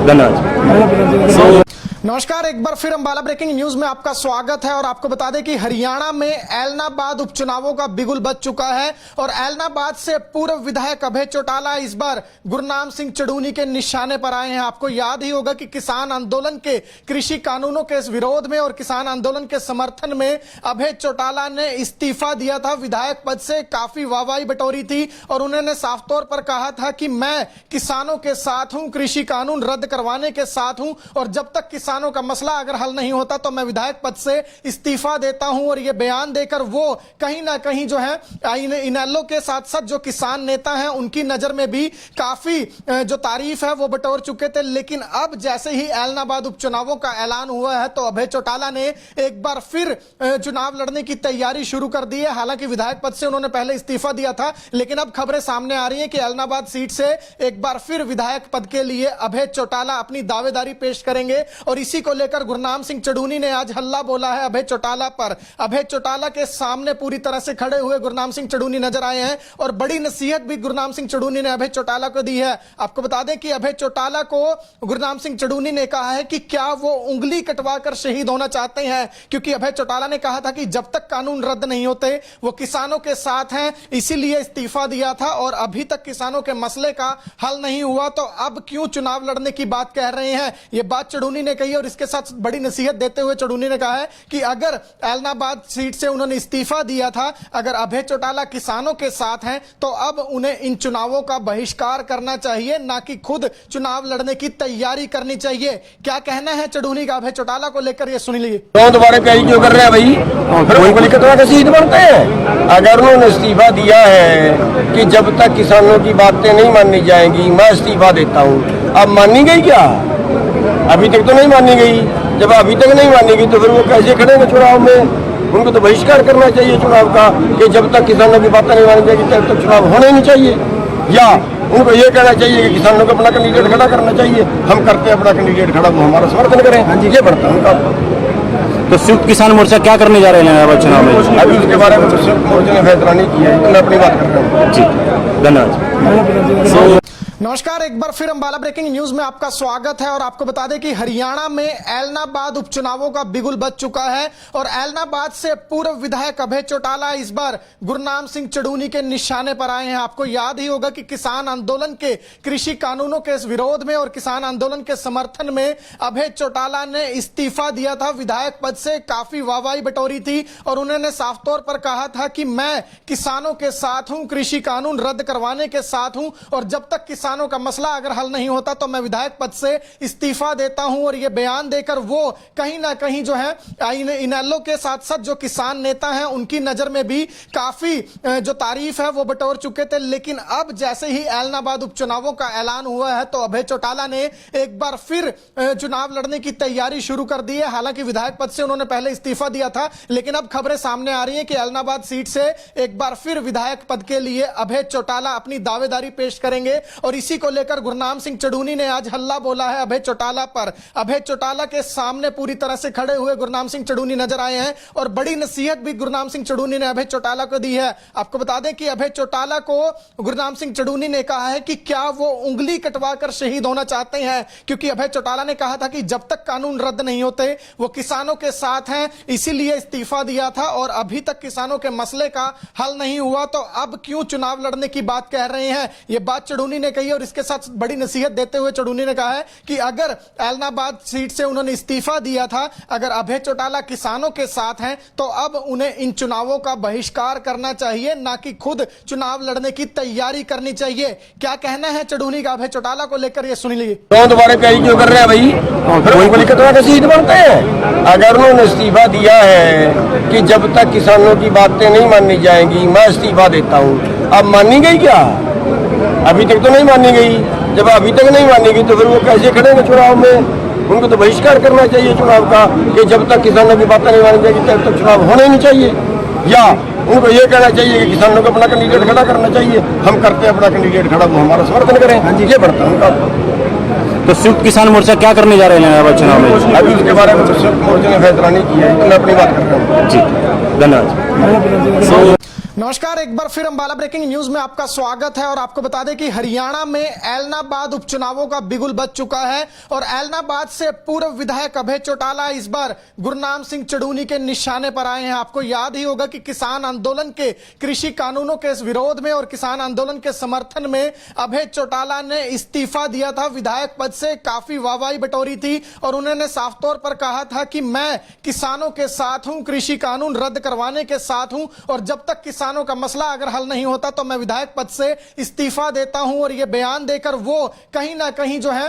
धन्यवाद। नमस्कार, एक बार फिर अम्बाला ब्रेकिंग न्यूज में आपका स्वागत है और आपको बता दें कि हरियाणा में ऐलनाबाद उपचुनावों का बिगुल बज चुका है और ऐलनाबाद से पूर्व विधायक अभय चौटाला इस बार गुरनाम सिंह चड़ूनी के निशाने पर आए हैं। आपको याद ही होगा कि किसान आंदोलन के कृषि कानूनों के विरोध में और किसान आंदोलन के समर्थन में अभय चौटाला ने इस्तीफा दिया था। विधायक पद से काफी वाहवाही बटोरी थी और उन्होंने साफ तौर पर कहा था कि मैं किसानों के साथ हूं, कृषि कानून रद्द करवाने के साथ हूं और जब तक किसानों का मसला अगर हल नहीं होता तो मैं विधायक पद से इस्तीफा देता हूं। और यह बयान देकर वो कहीं ना कहीं जो है इनेलो के साथ साथ जो किसान नेता हैं उनकी नजर में भी काफी जो तारीफ है वो बटोर चुके थे। लेकिन अब जैसे ही ऐलनाबाद उपचुनावों का ऐलान हुआ है तो अभय चौटाला ने एक बार फिर चुनाव लड़ने की तैयारी शुरू कर दी है। हालांकि विधायक पद से उन्होंने पहले इस्तीफा दिया था, लेकिन अब खबरें सामने आ रही हैं कि ऐलनाबाद सीट से एक बार फिर विधायक पद के लिए अभय चौटाला अपनी दावेदारी पेश करेंगे। और इसी को लेकर गुरनाम सिंह चड़ूनी ने आज हल्ला बोला है अभय चौटाला पर। अभय चौटाला के सामने पूरी तरह से खड़े हुए गुरनाम सिंह चड़ूनी नजर आए हैं और बड़ी नसीहत भी गुरनाम सिंह चड़ूनी ने अभय चौटाला को दी है। आपको बता दें कि अभय चौटाला को गुरनाम सिंह चड़ूनी ने कहा है कि क्या वो उंगली कटवाकर शहीद होना चाहते हैं, क्योंकि अभय चौटाला ने कहा था कि जब तक कानून रद्द नहीं होते वो किसानों के साथ हैं, इसीलिए इस्तीफा दिया था और अभी तक किसानों के मसले का हल नहीं हुआ तो अब क्यों चुनाव लड़ने की बात कह रहे हैं। यह बात चड़ूनी ने कही और इसके साथ बड़ी नसीहत देते हुए चड़ूनी ने कहा है कि अगर ऐलनाबाद सीट से उन्होंने इस्तीफा दिया था, अगर अभय चौटाला किसानों के साथ हैं तो अब उन्हें इन चुनावों का बहिष्कार करना चाहिए, ना कि खुद चुनाव लड़ने की तैयारी करनी चाहिए। क्या कहना है चड़ूनी का अभय चौटाला को लेकर, ये सुन लीजिए। तो दोबारा कहीं क्यों कर रहे हैं भाई? फिर उनको लिखा के शहीद बनते हैं। अगर उन्होंने इस्तीफा दिया है कि जब तक किसानों की बातें नहीं मानी जाएंगी मैं इस्तीफा देता हूँ, अब मानी गई क्या? अभी तक तो नहीं मानी गई। जब अभी तक नहीं मानी गई तो फिर वो कैसे खड़ेंगे चुनाव में? उनको तो बहिष्कार करना चाहिए चुनाव का कि जब तक किसानों की बातें नहीं मानी जाएगी तब तक चुनाव होना ही नहीं चाहिए। या उनको ये कहना चाहिए कि किसानों को अपना कैंडिडेट खड़ा करना चाहिए। हम करते हैं अपना कैंडिडेट खड़ा, वो हमारा समर्थन करें। ये बढ़ता है उनका। तो संयुक्त किसान मोर्चा क्या करने जा रहे हैं इलाहाबाद चुनाव में? अभी उसके बारे में संयुक्त मोर्चा ने फैसला नहीं किया है, तो मैं अपनी बात कर रहा हूँ। जी, धन्यवाद। नमस्कार, एक बार फिर अंबाला ब्रेकिंग न्यूज में आपका स्वागत है और आपको बता दें कि हरियाणा में ऐलनाबाद उपचुनावों का बिगुल बज चुका है और ऐलनाबाद से पूर्व विधायक अभय चौटाला इस बार गुरनाम सिंह चड़ूनी के निशाने पर आए हैं। आपको याद ही होगा कि किसान आंदोलन के कृषि कानूनों के विरोध में और किसान आंदोलन के समर्थन में अभय चौटाला ने इस्तीफा दिया था। विधायक पद से काफी वाहवाही बटोरी थी और उन्होंने साफ तौर पर कहा था कि मैं किसानों के साथ हूं, कृषि कानून रद्द करवाने के साथ हूं और जब तक किसानों का मसला अगर हल नहीं होता तो मैं विधायक पद से इस्तीफा देता हूं। और यह बयान देकर वो कहीं ना कहीं जो है इनेलो के साथ साथ जो किसान नेता हैं उनकी नजर में भी काफी जो तारीफ है वो बटोर चुके थे। लेकिन अब जैसे ही ऐलनाबाद उपचुनावों का ऐलान हुआ है तो अभय चौटाला ने एक बार फिर चुनाव लड़ने की तैयारी शुरू कर दी है। हालांकि विधायक पद से उन्होंने पहले इस्तीफा दिया था, लेकिन अब खबरें सामने आ रही हैं कि ऐलनाबाद सीट से एक बार फिर विधायक पद के लिए अभय चौटाला अपनी दावेदारी पेश करेंगे। और इसी को लेकर गुरनाम सिंह चड़ूनी ने आज हल्ला बोला है अभय चौटाला पर। अभय चौटाला के सामने पूरी तरह से खड़े हुए गुरनाम सिंह चड़ूनी नजर आए हैं और बड़ी नसीहत भी गुरनाम सिंह चड़ूनी ने अभय चौटाला को दी है। आपको बता दें कि अभय चौटाला को गुरनाम सिंह चड़ूनी ने कहा है कि क्या वो उंगली कटवाकर शहीद होना चाहते हैं, क्योंकि अभय चौटाला ने कहा था कि जब तक कानून रद्द नहीं होते वो किसानों के साथ हैं, इसीलिए इस्तीफा दिया था और अभी तक किसानों के मसले का हल नहीं हुआ तो अब क्यों चुनाव लड़ने की बात कह रहे हैं। यह बात चड़ूनी ने कही और इसके साथ बड़ी नसीहत देते हुए चड़ूनी ने कहा है कि अगर ऐलनाबाद सीट से उन्होंने इस्तीफा दिया था, अगर अभय चौटाला किसानों के साथ हैं तो अब उन्हें इन चुनावों का बहिष्कार करना चाहिए, ना कि खुद चुनाव लड़ने की तैयारी करनी चाहिए। क्या कहना है चड़ूनी का अभय चौटाला को लेकर, ये सुन लीजिए। तो दोबारा कहीं क्यों कर रहे हैं भाई? फिर उनको लिखा के शहीद बनते हैं। अगर उन्होंने इस्तीफा दिया है कि जब तक किसानों की बातें नहीं मानी जाएंगी मैं इस्तीफा देता हूँ, अब मानी गई क्या? अभी तक तो नहीं मानी गई। जब अभी तक नहीं मानी गई तो फिर वो कैसे खड़ेंगे चुनाव में? उनको तो बहिष्कार करना चाहिए चुनाव का कि जब तक किसानों की बातें नहीं मानी जाएगी तब तक चुनाव होने ही नहीं चाहिए। या उनको ये कहना चाहिए कि किसानों को अपना कैंडिडेट खड़ा करना चाहिए, हम करते हैं अपना कैंडिडेट खड़ा, वो हमारा समर्थन करें। ये बढ़ता है उनका। तो संयुक्त किसान मोर्चा क्या करने जा रहे हैं इलाहाबाद चुनाव में? अभी उसके बारे में संयुक्त मोर्चे ने फैसला नहीं किया है, तो मैं अपनी बात कर रहा हूँ। जी, धन्यवाद। नमस्कार, एक बार फिर अंबाला ब्रेकिंग न्यूज में आपका स्वागत है और आपको बता दें कि हरियाणा में ऐलनाबाद उपचुनावों का बिगुल बज चुका है और ऐलनाबाद से पूर्व विधायक अभय चौटाला इस बार गुरनाम सिंह चड़ूनी के निशाने पर आए हैं। आपको याद ही होगा कि किसान आंदोलन के कृषि कानूनों के विरोध में और किसान आंदोलन के समर्थन में अभय चौटाला ने इस्तीफा दिया था। विधायक पद से काफी वाहवाही बटोरी थी और उन्होंने साफ तौर पर कहा था कि मैं किसानों के साथ हूं, कृषि कानून रद्द करवाने के साथ हूं और जब तक किसानों का मसला अगर हल नहीं होता तो मैं विधायक पद से इस्तीफा देता हूं। और यह बयान देकर वो कहीं ना कहीं जो है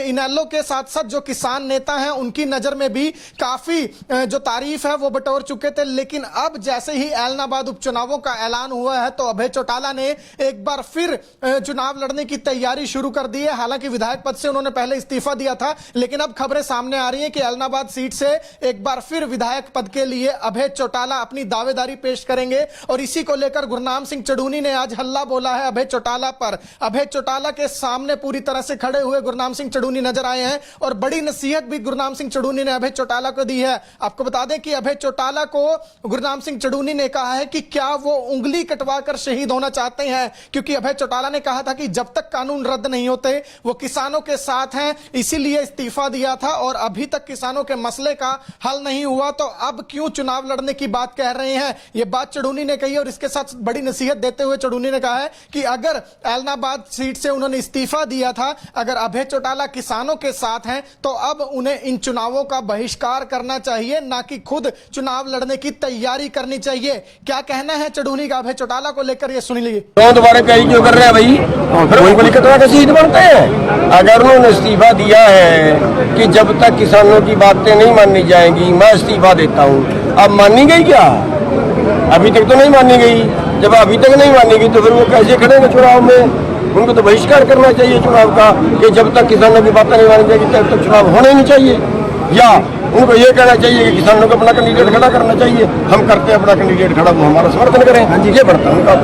इनेलो के साथ साथ जो किसान नेता हैं उनकी नजर में भी काफी जो तारीफ है वो बटोर चुके थे। लेकिन अब जैसे ही ऐलनाबाद उपचुनावों का ऐलान हुआ है तो अभय चौटाला ने एक बार फिर चुनाव लड़ने की तैयारी शुरू कर दी है। हालांकि विधायक पद से उन्होंने पहले इस्तीफा दिया था, लेकिन अब खबरें सामने आ रही हैं कि ऐलनाबाद सीट से एक बार फिर विधायक पद के लिए अभय चौटाला अपनी दावेदारी पेश करेंगे। और इसी को लेकर गुरनाम सिंह चड़ूनी ने आज हल्ला बोला है अभय चौटाला पर। अभय चौटाला के सामने पूरी तरह से खड़े हुए गुरनाम सिंह चड़ूनी नजर आए हैं और बड़ी नसीहत भी गुरनाम सिंह चड़ूनी ने अभय चौटाला को दी है। आपको बता दें कि अभय चौटाला को गुरनाम सिंह चड़ूनी ने कहा है कि क्या वो उंगली कटवाकर शहीद होना चाहते हैं, क्योंकि अभय चौटाला ने कहा था कि जब तक कानून रद्द नहीं होते वो किसानों के साथ हैं, इसीलिए इस्तीफा दिया था और अभी तक किसानों के मसले का हल नहीं हुआ तो अब क्यों चुनाव लड़ने की बात कह रहे हैं। यह बात चड़ूनी ने कही और इसके साथ बड़ी नसीहत देते हुए चड़ूनी ने कहा है कि अगर ऐलनाबाद सीट से उन्होंने इस्तीफा दिया था, अगर अभय चौटाला किसानों के साथ हैं तो अब उन्हें इन चुनावों का बहिष्कार करना चाहिए, ना कि खुद चुनाव लड़ने की तैयारी करनी चाहिए। क्या कहना है चड़ूनी का अभय चौटाला को लेकर, ये सुन लीजिए। तो दोबारा कहीं क्यों कर रहे हैं भाई? फिर उनको लिखा के शहीद बनते हैं। अगर उन्होंने इस्तीफा दिया है कि जब तक किसानों की बातें नहीं मानी जाएंगी मैं इस्तीफा देता हूँ, अब मानी गई क्या? अभी तक तो नहीं मानी गई। जब अभी तक नहीं मानी गई तो फिर वो कैसे खड़ेंगे चुनाव में? उनको तो बहिष्कार करना चाहिए चुनाव का कि जब तक किसानों की बातें नहीं मानी जाएगी तब तक चुनाव होने ही नहीं चाहिए। या उनको ये कहना चाहिए कि किसानों को अपना कैंडिडेट खड़ा करना चाहिए, हम करते हैं अपना कैंडिडेट खड़ा, वो हमारा समर्थन करें। ये बढ़ता है उनका।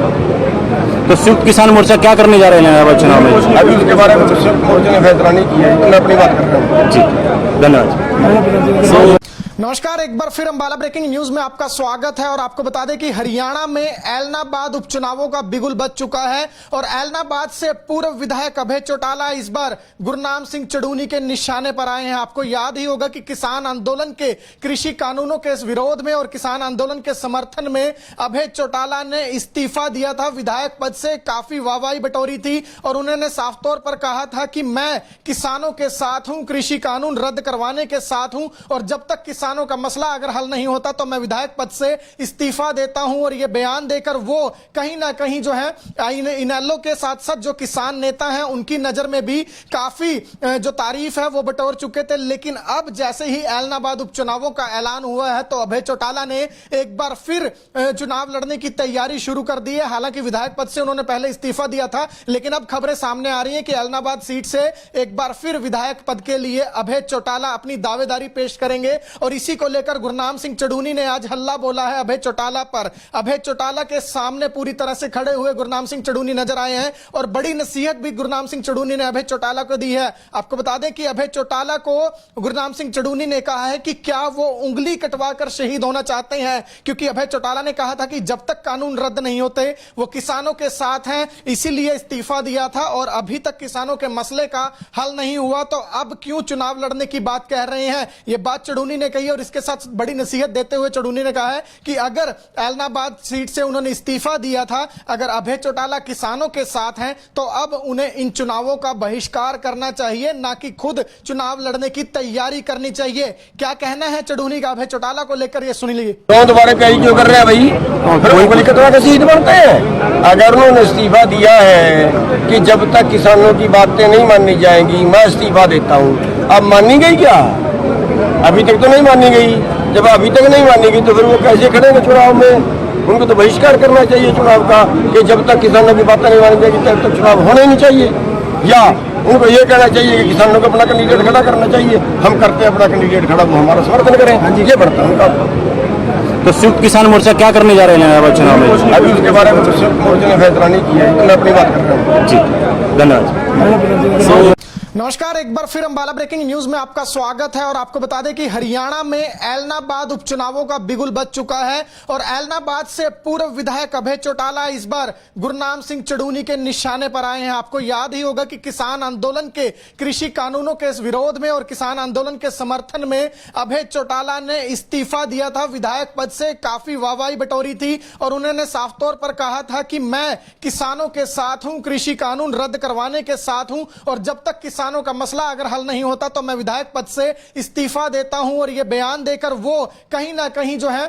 तो संयुक्त किसान मोर्चा क्या करने जा रहे हैं इलाहाबाद चुनाव में? अभी उसके बारे में संयुक्त मोर्चे ने फैसला नहीं किया है, तो मैं अपनी बात कर रहा हूँ। जी, धन्यवाद। नमस्कार, एक बार फिर अंबाला ब्रेकिंग न्यूज में आपका स्वागत है और आपको बता दें कि हरियाणा में ऐलनाबाद उपचुनावों का बिगुल बज चुका है और ऐलनाबाद से पूर्व विधायक अभय चौटाला इस बार गुरनाम सिंह चड़ूनी के निशाने पर आए हैं। आपको याद ही होगा कि किसान आंदोलन के कृषि कानूनों के विरोध में और किसान आंदोलन के समर्थन में अभय चौटाला ने इस्तीफा दिया था। विधायक पद से काफी वाहवाही बटोरी थी और उन्होंने साफ तौर पर कहा था कि मैं किसानों के साथ हूं, कृषि कानून रद्द करवाने के साथ हूं और जब तक किसानों का मसला अगर हल नहीं होता तो मैं विधायक पद से इस्तीफा देता हूं। और यह बयान देकर वो कहीं ना कहीं जो है इनेलो के साथ साथ जो किसान नेता हैं उनकी नजर में भी काफी जो तारीफ है वो बटोर चुके थे। लेकिन अब जैसे ही ऐलनाबाद उपचुनावों का ऐलान हुआ है तो अभय चौटाला ने एक बार फिर चुनाव लड़ने की तैयारी शुरू कर दी है। हालांकि विधायक पद से उन्होंने पहले इस्तीफा दिया था, लेकिन अब खबरें सामने आ रही हैं कि ऐलनाबाद सीट से एक बार फिर विधायक पद के लिए अभय चौटाला अपनी दावेदारी पेश करेंगे। और इसी को लेकर गुरनाम सिंह चड़ूनी ने आज हल्ला बोला है अभय चौटाला पर। अभय चौटाला के सामने पूरी तरह से खड़े हुए गुरनाम सिंह चड़ूनी नजर आए हैं और बड़ी नसीहत भी गुरनाम सिंह चड़ूनी ने अभय चौटाला को दी है। आपको बता दें कि अभय चौटाला को गुरनाम सिंह चड़ूनी ने कहा है कि क्या वो उंगली कटवाकर शहीद होना चाहते हैं, क्योंकि अभय चौटाला ने कहा था कि जब तक कानून रद्द नहीं होते वो किसानों के साथ हैं, इसीलिए इस्तीफा दिया था और अभी तक किसानों के मसले का हल नहीं हुआ तो अब क्यों चुनाव लड़ने की बात कह रहे हैं। ये बात चड़ूनी ने कही और इसके साथ बड़ी नसीहत देते हुए चड़ूनी ने कहा है कि अगर ऐलनाबाद सीट से उन्होंने इस्तीफा दिया था, अगर अभय चौटाला किसानों के साथ हैं तो अब उन्हें इन चुनावों का बहिष्कार करना चाहिए, ना कि खुद चुनाव लड़ने की तैयारी करनी चाहिए। क्या कहना है चड़ूनी का अभय चौटाला को लेकर, ये सुन लीजिए। क्यों दोबारा कहीं क्यों कर रहे हैं भाई? फिर उनको लिखा के शहीद बनते हैं। अगर उन्होंने इस्तीफा दिया है कि जब तक किसानों की बातें नहीं मानी जाएंगी मैं इस्तीफा देता हूँ, अब मानी गई क्या? अभी तक तो नहीं मानी गई। जब अभी तक नहीं मानी गई तो फिर वो कैसे खड़ेंगे चुनाव में? उनको तो बहिष्कार करना चाहिए चुनाव का कि जब तक किसानों की बातें नहीं मानी जाएगी तब तक चुनाव होने नहीं चाहिए। या उनको ये कहना चाहिए कि किसानों को अपना कैंडिडेट खड़ा करना चाहिए, हम करते हैं अपना कैंडिडेट खड़ा, वो हमारा समर्थन करें। ये बढ़ता है उनका। तो संयुक्त किसान मोर्चा क्या करने जा रहे हैं इलाहाबाद चुनाव में? अभी उसके बारे में संयुक्त मोर्चा ने फैसला नहीं किया है, मैं अपनी बात कर रहा हूँ। जी, धन्यवाद। नमस्कार, एक बार फिर अंबाला ब्रेकिंग न्यूज में आपका स्वागत है और आपको बता दें कि हरियाणा में ऐलनाबाद उपचुनावों का बिगुल बज चुका है और ऐलनाबाद से पूर्व विधायक अभय चौटाला इस बार गुरनाम सिंह चड़ूनी के निशाने पर आए हैं। आपको याद ही होगा कि किसान आंदोलन के कृषि कानूनों के विरोध में और किसान आंदोलन के समर्थन में अभय चौटाला ने इस्तीफा दिया था। विधायक पद से काफी वाहवाही बटोरी थी और उन्होंने साफ तौर पर कहा था कि मैं किसानों के साथ हूं, कृषि कानून रद्द करवाने के साथ हूं और जब तक किसानों का मसला अगर हल नहीं होता तो मैं विधायक पद से इस्तीफा देता हूं। और यह बयान देकर वो कहीं ना कहीं जो है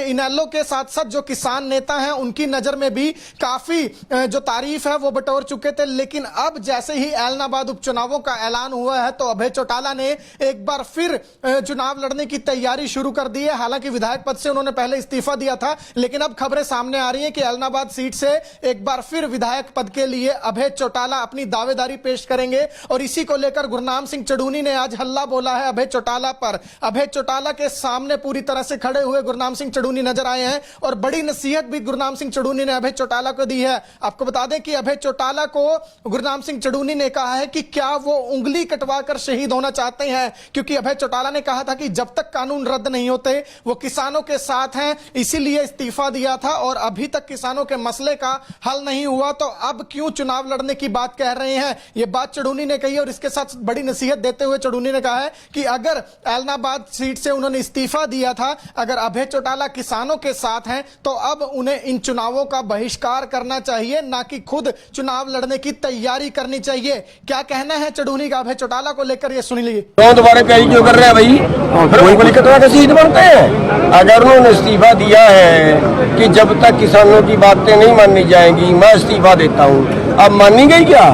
इनेलो के साथ साथ जो किसान नेता हैं उनकी नजर में भी काफी जो तारीफ है वो बटोर चुके थे। लेकिन अब जैसे ही ऐलनाबाद उपचुनावों का ऐलान हुआ है तो अभय चौटाला ने एक बार फिर चुनाव लड़ने की तैयारी शुरू कर दी है। हालांकि विधायक पद से उन्होंने पहले इस्तीफा दिया था, लेकिन अब खबरें सामने आ रही हैं कि ऐलनाबाद सीट से एक बार फिर विधायक पद के लिए अभय चौटाला अपनी दावेदारी पेश करेंगे। और इसी को लेकर गुरनाम सिंह चड़ूनी ने आज हल्ला बोला है अभय चौटाला पर। अभय चौटाला के सामने पूरी तरह से खड़े हुए गुरनाम सिंह चड़ूनी नजर आए हैं और बड़ी नसीहत भी गुरनाम सिंह चड़ूनी ने अभय चौटाला को दी है। आपको बता दें कि अभय चौटाला को गुरनाम सिंह चड़ूनी ने कहा है कि क्या वो उंगली कटवाकर शहीद होना चाहते हैं, क्योंकि अभय चौटाला ने कहा था कि जब तक कानून रद्द नहीं होते वो किसानों के साथ हैं, इसीलिए इस्तीफा दिया था और अभी तक किसानों के मसले का हल नहीं हुआ तो अब क्यों चुनाव लड़ने की बात कह रहे हैं। ये बात चड़ूनी ने कही और इसके साथ बड़ी नसीहत देते हुए चड़ूनी ने कहा है कि अगर ऐलनाबाद सीट से उन्होंने इस्तीफा दिया था, अगर अभय चौटाला किसानों के साथ हैं तो अब उन्हें इन चुनावों का बहिष्कार करना चाहिए, ना कि खुद चुनाव लड़ने की तैयारी करनी चाहिए। क्या कहना है चड़ूनी का अभय चौटाला को लेकर, ये सुन लीजिए। क्यों दोबारा कहीं क्यों कर रहे हैं भाई? फिर उनको लिखा के शहीद बनते हैं। अगर उन्होंने इस्तीफा दिया है कि जब तक किसानों की बातें नहीं मानी जाएंगी मैं इस्तीफा देता हूँ, अब मानी गई क्या?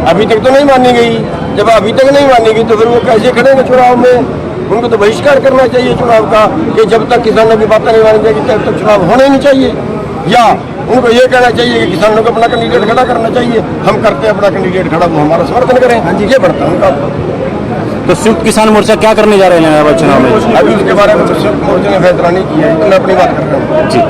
अभी तक तो नहीं मानी गई। जब अभी तक नहीं मानी गई तो फिर वो कैसे खड़ेंगे चुनाव में? उनको तो बहिष्कार करना चाहिए चुनाव का कि जब तक किसानों की बातें नहीं मानी जाएगी तब तक चुनाव होने नहीं चाहिए। या उनको ये कहना चाहिए कि किसानों को अपना कैंडिडेट खड़ा करना चाहिए, हम करते हैं अपना कैंडिडेट खड़ा, वो हमारा समर्थन करें। ये बढ़ता है उनका। तो संयुक्त किसान मोर्चा क्या करने जा रहे हैं इलाहाबाद चुनाव में? अभी उसके बारे में संयुक्त मोर्चा ने फैसला नहीं किया है, मैं अपनी बात कर रहा हूँ। जी,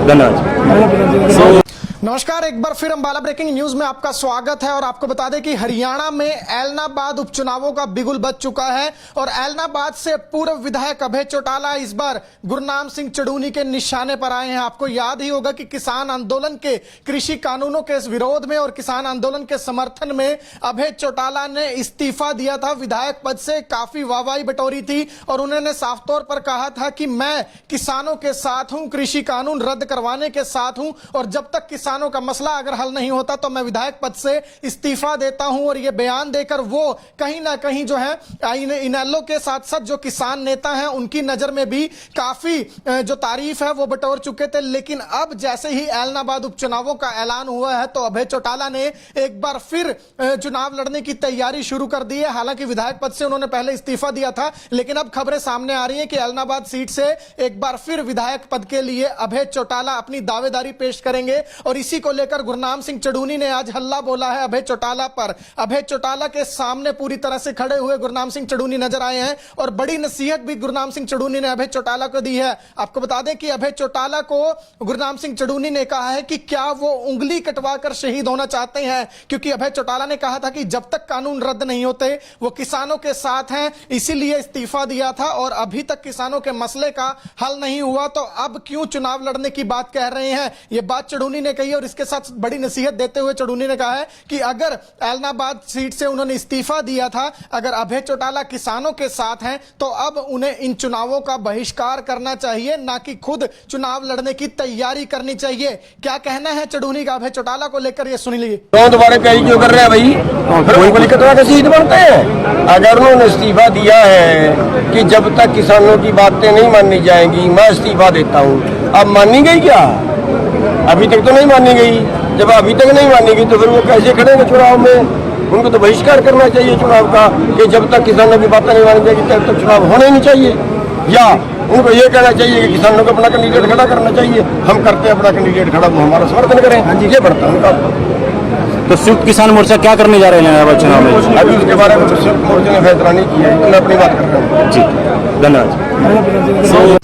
धन्यवाद। नमस्कार, एक बार फिर अंबाला ब्रेकिंग न्यूज में आपका स्वागत है और आपको बता दें कि हरियाणा में ऐलनाबाद उपचुनावों का बिगुल बज चुका है और ऐलनाबाद से पूर्व विधायक अभय चौटाला इस बार गुरनाम सिंह चड़ूनी के निशाने पर आए हैं। आपको याद ही होगा कि किसान आंदोलन के कृषि कानूनों के विरोध में और किसान आंदोलन के समर्थन में अभय चौटाला ने इस्तीफा दिया था। विधायक पद से काफी वाहवाही बटोरी थी और उन्होंने साफ तौर पर कहा था कि मैं किसानों के साथ हूं, कृषि कानून रद्द करवाने के साथ हूं और जब तक किसानों का मसला अगर हल नहीं होता तो मैं विधायक पद से इस्तीफा देता हूं। और यह बयान देकर वो कहीं ना कहीं जो है इनेलो के साथ साथ जो किसान नेता हैं उनकी नजर में भी काफी जो तारीफ है वो बटोर चुके थे। लेकिन अब जैसे ही ऐलनाबाद उपचुनावों का ऐलान हुआ है तो अभय चौटाला ने एक बार फिर चुनाव लड़ने की तैयारी शुरू कर दी है। हालांकि विधायक पद से उन्होंने पहले इस्तीफा दिया था, लेकिन अब खबरें सामने आ रही हैं कि ऐलनाबाद सीट से एक बार फिर विधायक पद के लिए अभय चौटाला अपनी दावेदारी पेश करेंगे। और इसी को लेकर गुरनाम सिंह चड़ूनी ने आज हल्ला बोला है अभय चौटाला पर। अभय चौटाला के सामने पूरी तरह से खड़े हुए गुरनाम सिंह चड़ूनी नजर आए हैं और बड़ी नसीहत भी गुरनाम सिंह चड़ूनी ने अभय चौटाला को दी है। आपको बता दें कि अभय चौटाला को गुरनाम सिंह चड़ूनी ने कहा है कि क्या वो उंगली कटवाकर शहीद होना चाहते हैं, क्योंकि अभय चौटाला ने कहा था कि जब तक कानून रद्द नहीं होते वो किसानों के साथ हैं, इसीलिए इस्तीफा दिया था और अभी तक किसानों के मसले का हल नहीं हुआ तो अब क्यों चुनाव लड़ने की बात कह रहे हैं। यह बात चड़ूनी ने कही और इसके साथ बड़ी नसीहत देते हुए चड़ूनी ने कहा है कि अगर ऐलनाबाद सीट से उन्होंने इस्तीफा दिया था, अगर अभय चौटाला किसानों के साथ हैं तो अब उन्हें इन चुनावों का बहिष्कार करना चाहिए, ना कि खुद चुनाव लड़ने की तैयारी करनी चाहिए। क्या कहना है चड़ूनी का अभय चौटाला को लेकर, ये सुन लीजिए। तो दोबारा कहीं क्यों कर रहे हैं भाई? फिर उंगली कटवा के शहीद बनते हैं। अगर उन्होंने इस्तीफा दिया है कि जब तक किसानों की बातें नहीं मानी जाएंगी मैं इस्तीफा देता हूँ, अब मानी गई क्या? अभी तक तो नहीं मानी गई। जब अभी तक नहीं मानी गई तो फिर वो कैसे खड़ेंगे चुनाव में? उनको तो बहिष्कार करना चाहिए चुनाव का कि जब तक किसानों की बातें नहीं मानी जाएगी तब तक चुनाव होने ही नहीं चाहिए। या उनको ये कहना चाहिए कि किसानों को अपना कैंडिडेट खड़ा करना चाहिए, हम करते हैं अपना कैंडिडेट खड़ा, वो हमारा समर्थन करें। ये बढ़ता है उनका। तो संयुक्त किसान मोर्चा क्या करने जा रहे हैं इलाहाबाद चुनाव में? अभी उसके बारे में संयुक्त मोर्चा ने फैसला नहीं किया है, तो मैं अपनी बात कर रहा हूँ। जी, धन्यवाद।